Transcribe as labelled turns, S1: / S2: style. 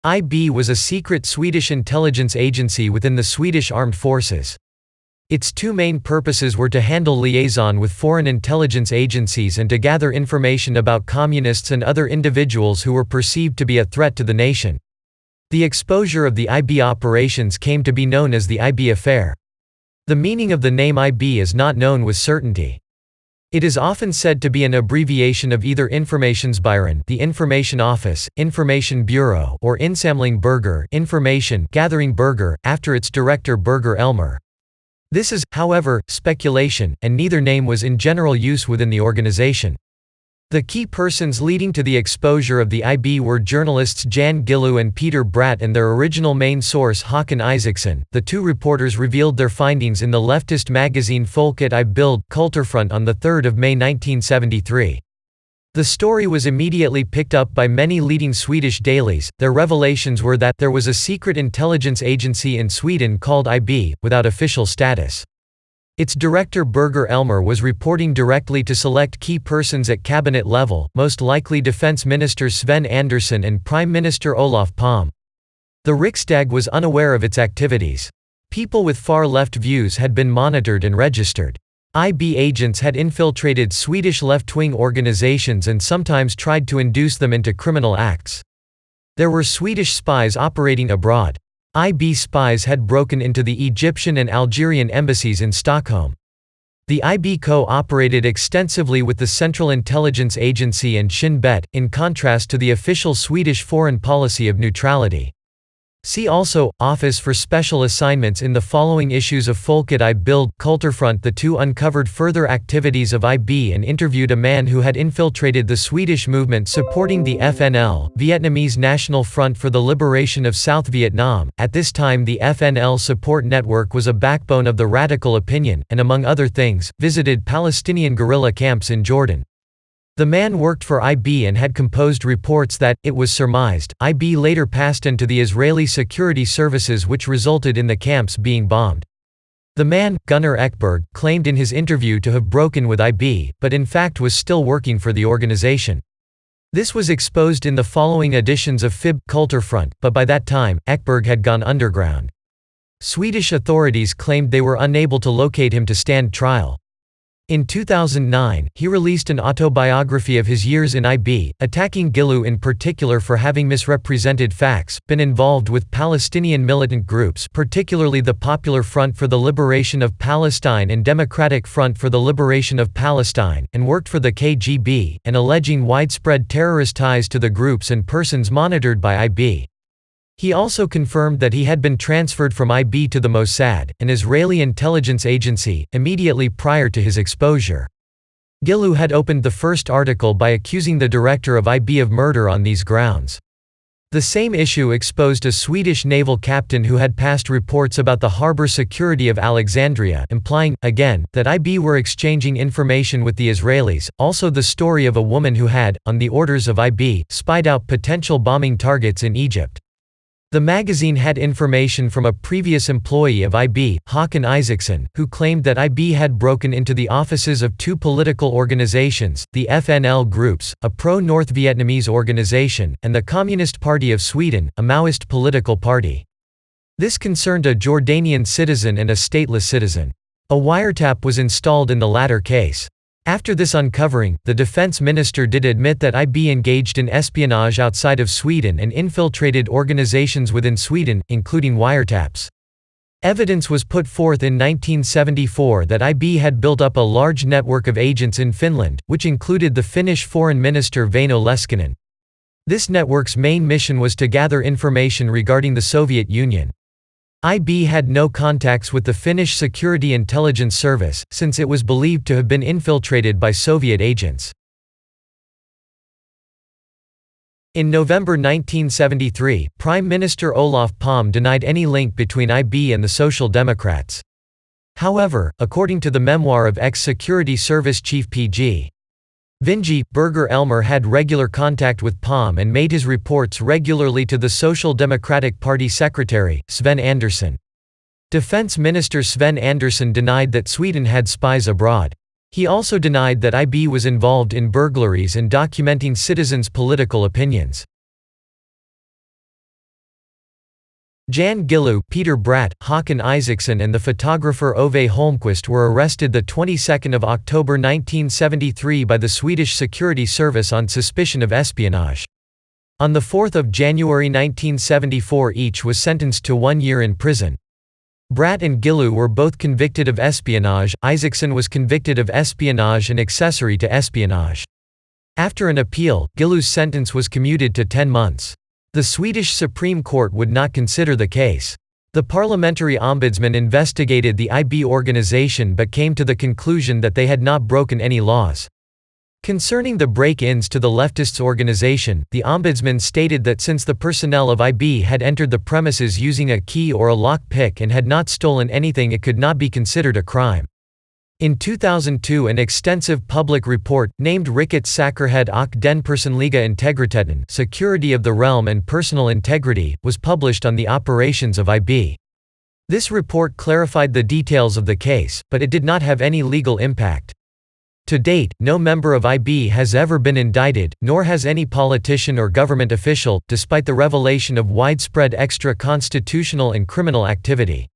S1: IB was a secret Swedish intelligence agency within the Swedish Armed Forces. Its two main purposes were to handle liaison with foreign intelligence agencies and to gather information about communists and other individuals who were perceived to be a threat to the nation. The exposure of the IB operations came to be known as the IB affair. The meaning of the name IB is not known with certainty. It is often said to be an abbreviation of either Informationsbyrån, the Information Office, Information Bureau, or Insamling Information Gathering Burger, after its director Birger Elmer. This is, however, speculation, and neither name was in general use within the organization. The key persons leading to the exposure of the IB were journalists Jan Guillou and Peter Bratt and their original main source Håkan Isaksson. The two reporters revealed their findings in the leftist magazine Folket I Bild Kulturfront on 3 May 1973. The story was immediately picked up by many leading Swedish dailies. Their revelations were that there was a secret intelligence agency in Sweden called IB, without official status. Its director Birger Elmer was reporting directly to select key persons at cabinet level, most likely Defense Minister Sven Andersson and Prime Minister Olof Palme. The Riksdag was unaware of its activities. People with far-left views had been monitored and registered. IB agents had infiltrated Swedish left-wing organizations and sometimes tried to induce them into criminal acts. There were Swedish spies operating abroad. IB spies had broken into the Egyptian and Algerian embassies in Stockholm. The IB co-operated extensively with the Central Intelligence Agency and Shin Bet, in contrast to the official Swedish foreign policy of neutrality. See also, Office for Special Assignments. In the following issues of Folket I Bild Kulturfront, the two uncovered further activities of IB and interviewed a man who had infiltrated the Swedish movement supporting the FNL, Vietnamese National Front for the Liberation of South Vietnam. At this time the FNL support network was a backbone of the radical opinion, and among other things, visited Palestinian guerrilla camps in Jordan. The man worked for IB and had composed reports that, it was surmised, IB later passed into the Israeli security services, which resulted in the camps being bombed. The man, Gunnar Ekberg, claimed in his interview to have broken with IB, but in fact was still working for the organization. This was exposed in the following editions of FIB Kulturfront, but by that time, Ekberg had gone underground. Swedish authorities claimed they were unable to locate him to stand trial. In 2009, he released an autobiography of his years in IB, attacking Guillou in particular for having misrepresented facts, been involved with Palestinian militant groups, particularly the Popular Front for the Liberation of Palestine and Democratic Front for the Liberation of Palestine, and worked for the KGB, and alleging widespread terrorist ties to the groups and persons monitored by IB. He also confirmed that he had been transferred from IB to the Mossad, an Israeli intelligence agency, immediately prior to his exposure. Guillou had opened the first article by accusing the director of IB of murder on these grounds. The same issue exposed a Swedish naval captain who had passed reports about the harbor security of Alexandria, implying, again, that IB were exchanging information with the Israelis. Also the story of a woman who had, on the orders of IB, spied out potential bombing targets in Egypt. The magazine had information from a previous employee of IB, Håkan Isaksson, who claimed that IB had broken into the offices of two political organizations, the FNL Groups, a pro-North Vietnamese organization, and the Communist Party of Sweden, a Maoist political party. This concerned a Jordanian citizen and a stateless citizen. A wiretap was installed in the latter case. After this uncovering, the defense minister did admit that IB engaged in espionage outside of Sweden and infiltrated organizations within Sweden, including wiretaps. Evidence was put forth in 1974 that IB had built up a large network of agents in Finland, which included the Finnish Foreign Minister Väinö Leskinen. This network's main mission was to gather information regarding the Soviet Union. IB had no contacts with the Finnish Security Intelligence Service, since it was believed to have been infiltrated by Soviet agents. In November 1973, Prime Minister Olof Palme denied any link between IB and the Social Democrats. However, according to the memoir of ex-Security Service Chief P.G. Vinge, Birger Elmer had regular contact with Palme and made his reports regularly to the Social Democratic Party secretary, Sven Andersson. Defense Minister Sven Andersson denied that Sweden had spies abroad. He also denied that IB was involved in burglaries and documenting citizens' political opinions. Jan Gillu, Peter Bratt, Håkan Isaksson and the photographer Ove Holmqvist were arrested the 22nd of October 1973 by the Swedish Security Service on suspicion of espionage. On the 4th of January 1974 each was sentenced to 1 year in prison. Bratt and Gillu were both convicted of espionage. Isaksson was convicted of espionage and accessory to espionage. After an appeal, Gillu's sentence was commuted to 10 months. The Swedish Supreme Court would not consider the case. The parliamentary ombudsman investigated the IB organization but came to the conclusion that they had not broken any laws. Concerning the break-ins to the leftists' organization, the ombudsman stated that since the personnel of IB had entered the premises using a key or a lock-pick and had not stolen anything, it could not be considered a crime. In 2002 an extensive public report, named Rikets Säkerhet och den personliga integriteten, Security of the Realm and Personal Integrity, was published on the operations of IB. This report clarified the details of the case, but it did not have any legal impact. To date, no member of IB has ever been indicted, nor has any politician or government official, despite the revelation of widespread extra-constitutional and criminal activity.